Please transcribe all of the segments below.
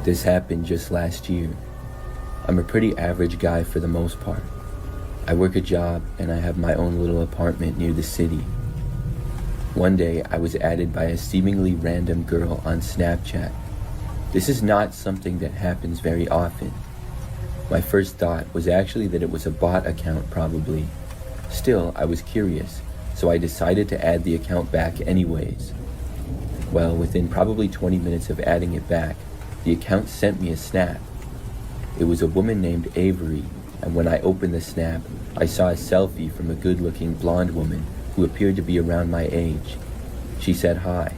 This happened just last year. I'm a pretty average guy for the most part. I work a job and I have my own little apartment near the city. One day I was added by a seemingly random girl on Snapchat. This is not something that happens very often. My first thought was actually that it was a bot account probably. Still, I was curious, so I decided to add the account back anyways. Well, within probably 20 minutes of adding it back, the account sent me a snap. It was a woman named Avery, and when I opened the snap, I saw a selfie from a good-looking blonde woman who appeared to be around my age. She said hi.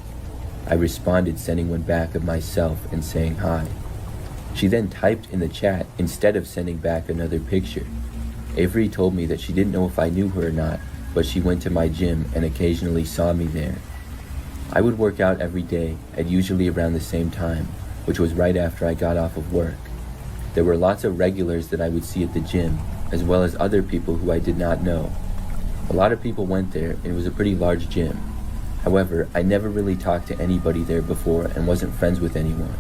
I responded sending one back of myself and saying hi. She then typed in the chat instead of sending back another picture. Avery told me that she didn't know if I knew her or not, but she went to my gym and occasionally saw me there. I would work out every day at usually around the same time, which was right after I got off of work. There were lots of regulars that I would see at the gym, as well as other people who I did not know. A lot of people went there and it was a pretty large gym. However, I never really talked to anybody there before and wasn't friends with anyone.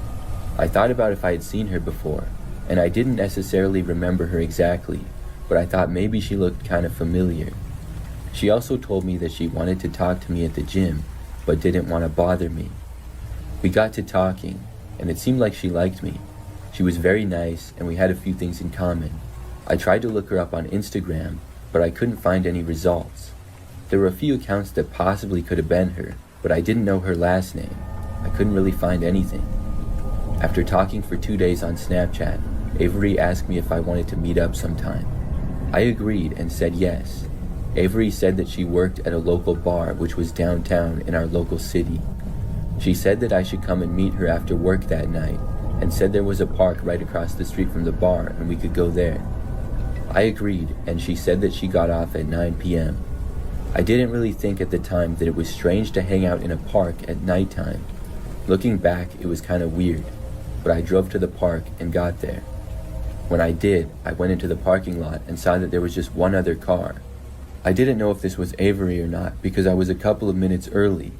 I thought about if I had seen her before, and I didn't necessarily remember her exactly, but I thought maybe she looked kind of familiar. She also told me that she wanted to talk to me at the gym, but didn't want to bother me. We got to talking, and it seemed like she liked me. She was very nice, and we had a few things in common. I tried to look her up on Instagram, but I couldn't find any results. There were a few accounts that possibly could have been her, but I didn't know her last name. I couldn't really find anything. After talking for 2 days on Snapchat, Avery asked me if I wanted to meet up sometime. I agreed and said yes. Avery said that she worked at a local bar which was downtown in our local city. She said that I should come and meet her after work that night, and said there was a park right across the street from the bar and we could go there. I agreed, and she said that she got off at 9 p.m. I didn't really think at the time that it was strange to hang out in a park at nighttime. Looking back, it was kind of weird, but I drove to the park and got there. When I did, I went into the parking lot and saw that there was just one other car. I didn't know if this was Avery or not because I was a couple of minutes early.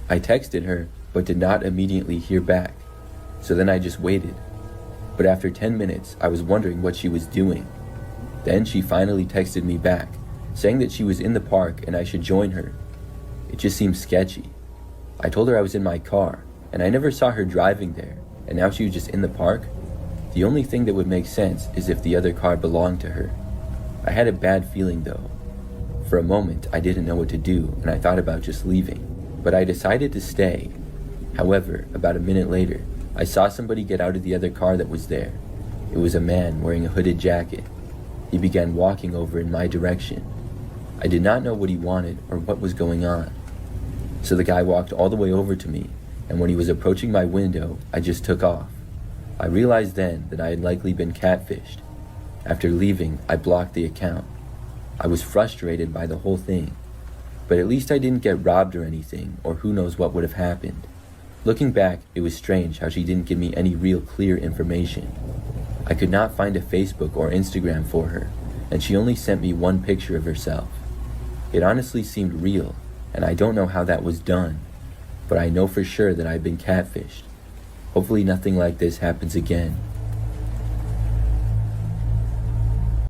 I texted her, but did not immediately hear back. So then I just waited. But after 10 minutes, I was wondering what she was doing. Then she finally texted me back, saying that she was in the park and I should join her. It just seemed sketchy. I told her I was in my car, and I never saw her driving there, and now she was just in the park? The only thing that would make sense is if the other car belonged to her. I had a bad feeling though. For a moment, I didn't know what to do, and I thought about just leaving, but I decided to stay. However, about a minute later, I saw somebody get out of the other car that was there. It was a man wearing a hooded jacket. He began walking over in my direction. I did not know what he wanted or what was going on. So the guy walked all the way over to me, and when he was approaching my window, I just took off. I realized then that I had likely been catfished. After leaving, I blocked the account. I was frustrated by the whole thing, but at least I didn't get robbed or anything, or who knows what would have happened. Looking back, it was strange how she didn't give me any real clear information. I could not find a Facebook or Instagram for her, and she only sent me one picture of herself. It honestly seemed real, and I don't know how that was done, but I know for sure that I've been catfished. Hopefully nothing like this happens again.